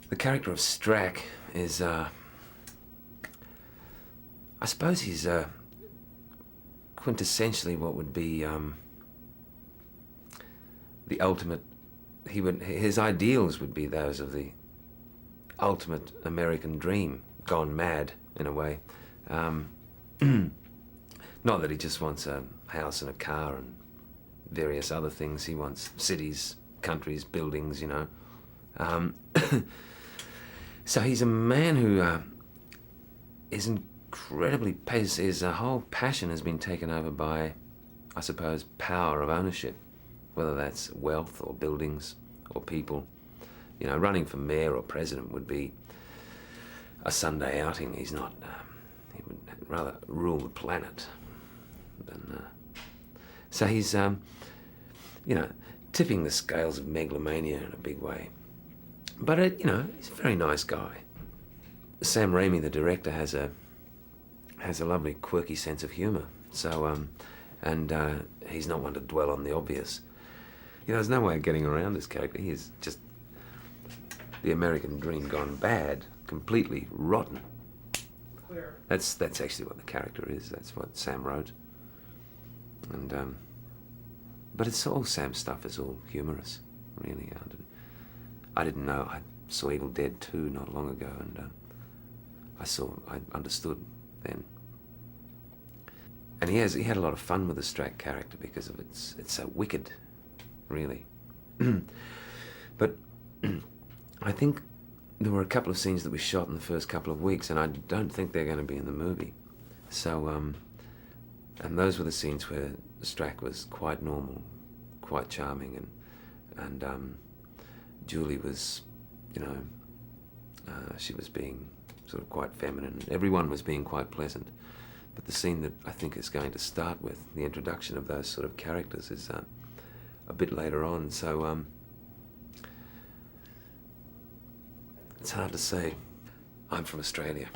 The character of Strack is, I suppose he's quintessentially what would be the ultimate. His ideals would be those of the ultimate American dream, gone mad in a way. Not that he just wants a house and a car and various other things. He wants cities, countries, buildings, you know. So he's a man who is incredibly, his whole passion has been taken over by, I suppose, power of ownership, whether that's wealth or buildings or people. You know, running for mayor or president would be a Sunday outing. He's not, he would rather rule the planet than, so he's, you know, tipping the scales of megalomania in a big way. But, you know, he's a very nice guy. Sam Raimi, the director, has a lovely, quirky sense of humour. So, he's not one to dwell on the obvious. You know, there's no way of getting around this character. He is just the American dream gone bad, completely rotten. Clear. That's actually what the character is. That's what Sam wrote. And, but it's all Sam's stuff is all humorous, really. I didn't know. I saw Evil Dead 2 not long ago, and I understood then. And he had a lot of fun with the Strack character because of it's so wicked, really. But I think there were a couple of scenes that we shot in the first couple of weeks, and I don't think they're going to be in the movie. So, and those were the scenes where Strack was quite normal, quite charming, and Julie was, you know, she was being sort of quite feminine. Everyone was being quite pleasant. But the scene that I think is going to start with, the introduction of those sort of characters, is a bit later on. So it's hard to say. I'm from Australia.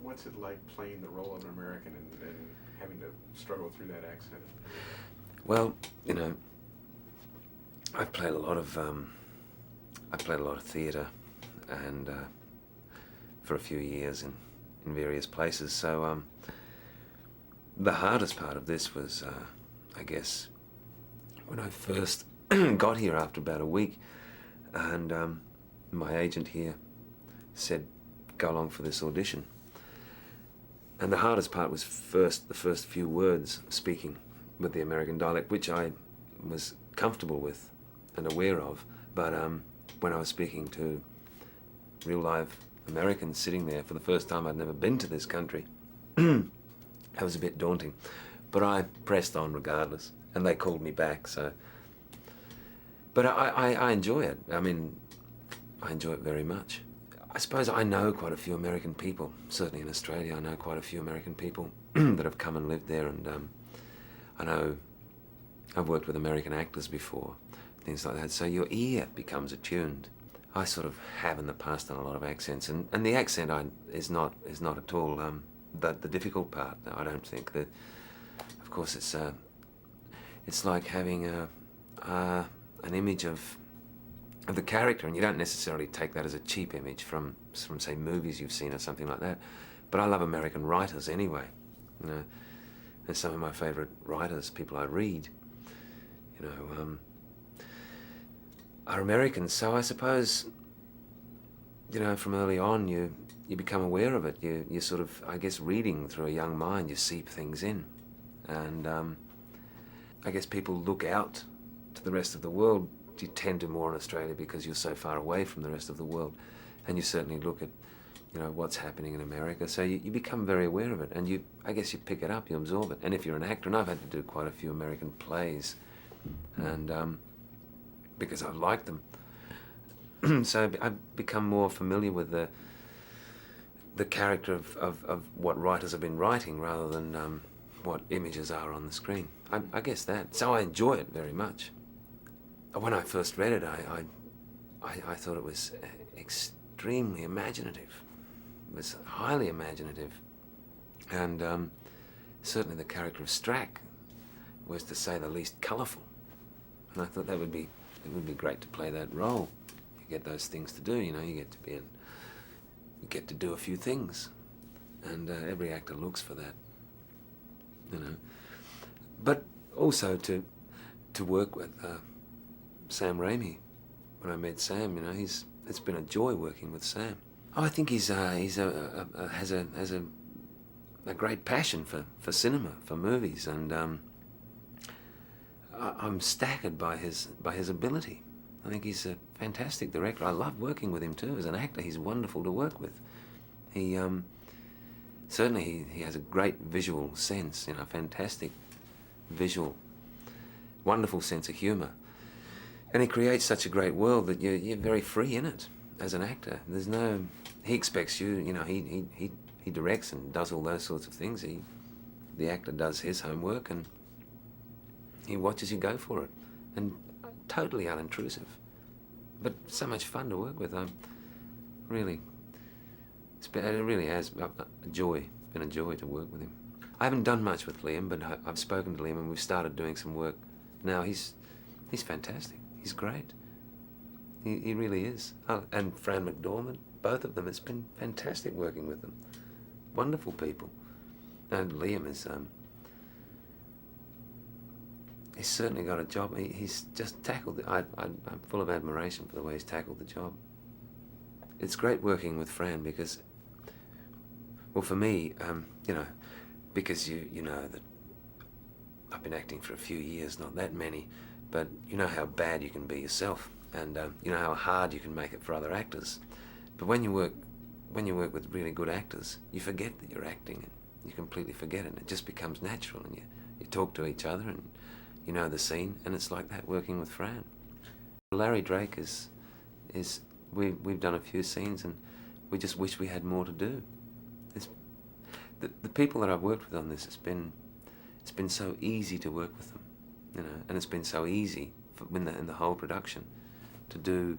What's it like playing the role of an American and having to struggle through that accent? Well, you know, I've played a lot of theatre, and for a few years in various places. So the hardest part of this was, I guess, when I first got here after about a week, and my agent here said, "Go along for this audition." And the hardest part was the first few words speaking with the American dialect, which I was comfortable with and aware of, but when I was speaking to real live Americans sitting there for the first time, I'd never been to this country, that was a bit daunting. But I pressed on regardless, and they called me back, so. But I enjoy it. I mean, I enjoy it very much. I suppose I know quite a few American people, certainly in Australia. I know quite a few American people that have come and lived there, and I know I've worked with American actors before, things like that. So your ear becomes attuned. I sort of have in the past done a lot of accents, and the accent is not at all the difficult part. I don't think that. Of course, it's like having an image of the character, and you don't necessarily take that as a cheap image from say movies you've seen or something like that. But I love American writers anyway. You know, and some of my favourite writers, people I read, you know, are Americans. So I suppose, you know, from early on you become aware of it. You sort of, I guess, reading through a young mind, you seep things in, and I guess people look out to the rest of the world. You tend to more in Australia because you're so far away from the rest of the world, and you certainly look at, you know, what's happening in America. So you become very aware of it, and I guess you pick it up, you absorb it. And if you're an actor, and I've had to do quite a few American plays, and because I've liked them, so I've become more familiar with the character of what writers have been writing rather than what images are on the screen. I guess that. So I enjoy it very much. When I first read it, I thought it was extremely imaginative. It was highly imaginative, and certainly the character of Strack was, to say the least, colourful. And I thought it would be great to play that role. get those things to do. You know, you get to do a few things, and every actor looks for that. You know, but also to work with Sam Raimi. When I met Sam, you know, it's been a joy working with Sam. Oh, I think has a great passion for cinema, for movies, and I'm staggered by his ability. I think he's a fantastic director. I love working with him too. As an actor, he's wonderful to work with. He certainly he has a great visual sense. You know, fantastic visual, wonderful sense of humour, and he creates such a great world that you're very free in it as an actor. There's no, he expects you. You know, he directs and does all those sorts of things. The actor does his homework and he watches you go for it, and totally unintrusive, but so much fun to work with. Really, it really has been a joy to work with him. I haven't done much with Liam, but I've spoken to Liam and we've started doing some work. Now he's fantastic. He's great. He really is. Oh, and Fran McDormand, both of them. It's been fantastic working with them. Wonderful people. And Liam is he's certainly got a job. He's just tackled it. I'm full of admiration for the way he's tackled the job. It's great working with Fran because, well, for me, you know, because you know that I've been acting for a few years, not that many, but you know how bad you can be yourself, and you know how hard you can make it for other actors. But when you work with really good actors, you forget that you're acting, and you completely forget it, and it just becomes natural, and you talk to each other, and you know the scene, and it's like that working with Fran. Larry Drake we've done a few scenes, and we just wish we had more to do. The people that I've worked with on this, it's been so easy to work with them, you know, and it's been so easy in the whole production to do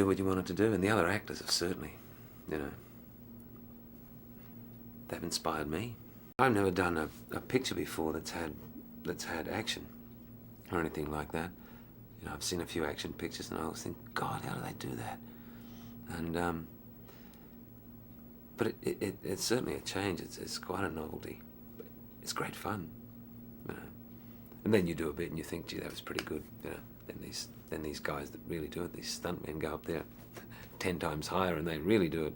what you wanted to do, and the other actors have certainly, you know, they've inspired me. I've never done a picture before that's had action or anything like that. You know, I've seen a few action pictures and I always think, God, how do they do that? And but it's certainly a change. It's quite a novelty. But it's great fun, you know. And then you do a bit and you think, gee, that was pretty good, you know. Then these guys that really do it, these stuntmen, go up there 10 times higher and they really do it.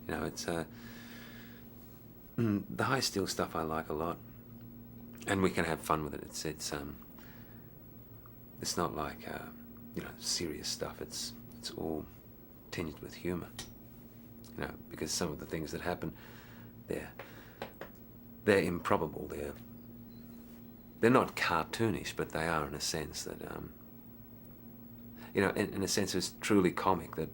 You know, it's the high steel stuff I like a lot, and we can have fun with it. It's not like you know, serious stuff. It's all tinged with humour. You know, because some of the things that happen, they're improbable. They're not cartoonish, but they are in a sense that you know, in a sense it's truly comic, that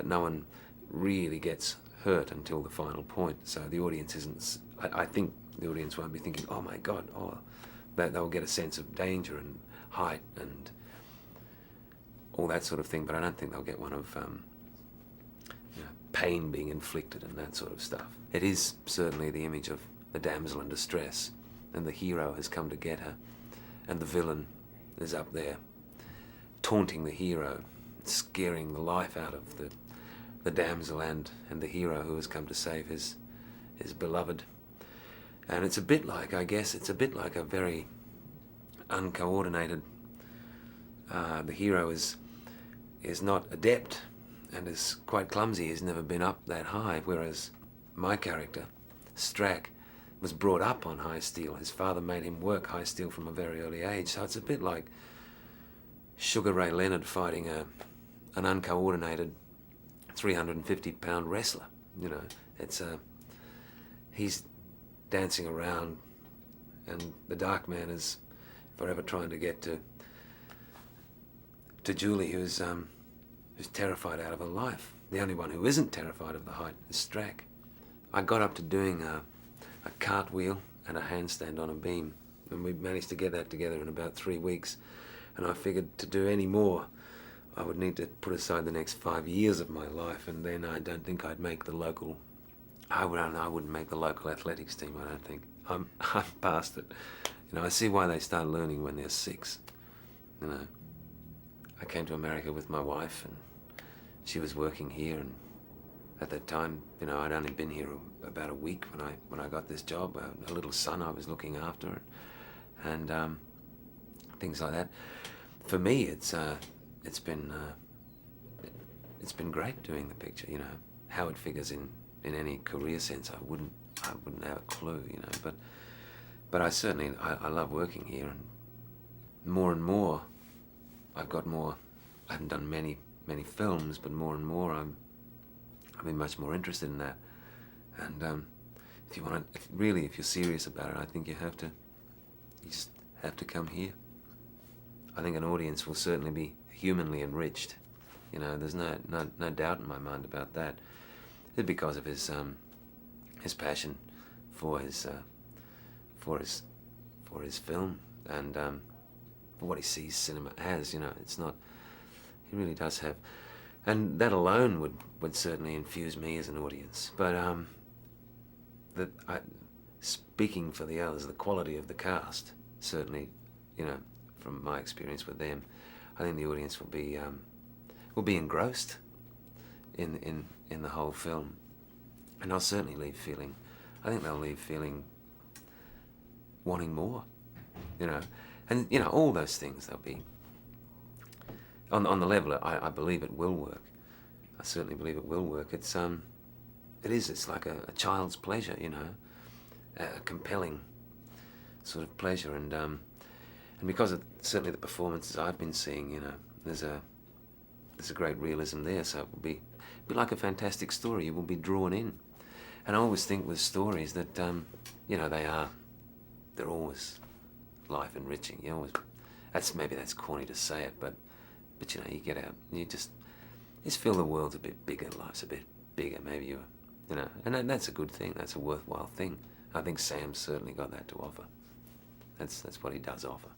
no one really gets hurt until the final point. So the audience isn't. I think the audience won't be thinking, oh my God, they'll get a sense of danger and height and all that sort of thing, but I don't think they'll get one of you know, pain being inflicted and that sort of stuff. It is certainly the image of the damsel in distress, and the hero has come to get her, and the villain is up there taunting the hero, scaring the life out of the damsel and the hero who has come to save his beloved. And it's a bit like, I guess, it's a bit like a very uncoordinated, the hero is not adept and is quite clumsy. He's never been up that high, whereas my character, Strack, was brought up on high steel. His father made him work high steel from a very early age. So it's a bit like Sugar Ray Leonard fighting an uncoordinated 350-pound wrestler. You know, it's he's dancing around, and the Darkman is forever trying to get to Julie, who's terrified out of her life. The only one who isn't terrified of the height is Strack. I got up to doing a cartwheel and a handstand on a beam, and we managed to get that together in about 3 weeks. And I figured to do any more, I would need to put aside the next 5 years of my life, and then I don't think I'd make the local. I wouldn't make the local athletics team. I don't think. I'm past it. You know, I see why they start learning when they're 6. You know, I came to America with my wife, and she was working here, and at that time, you know, I'd only been here about a week when I got this job. A little son I was looking after, and things like that. For me, it's been great doing the picture. You know, how it figures in any career sense, I wouldn't have a clue. You know, but I certainly I love working here, and more I've got more. I haven't done many films, but more and more I've been much more interested in that. And if you want to, if you're serious about it, I think you just have to come here. I think an audience will certainly be humanly enriched. You know, there's no doubt in my mind about that. It's because of his passion for his film, and for what he sees cinema as. You know, it's not. He really does have, and that alone would certainly infuse me as an audience. But speaking for the others, the quality of the cast certainly, you know, from my experience with them, I think the audience will be engrossed in the whole film, and they'll certainly leave feeling. I think they'll leave feeling wanting more, you know, and you know, all those things. They'll be on the level. I believe it will work. I certainly believe it will work. It's like a child's pleasure, you know, a compelling sort of pleasure, and because of certainly the performances I've been seeing, you know, there's a great realism there. So it will be like a fantastic story. You will be drawn in, and I always think with stories that you know, they're always life enriching. You always, maybe that's corny to say it, but you know, you get out and you just feel the world's a bit bigger, life's a bit bigger. Maybe you know, and that's a good thing. That's a worthwhile thing. I think Sam's certainly got that to offer. That's what he does offer.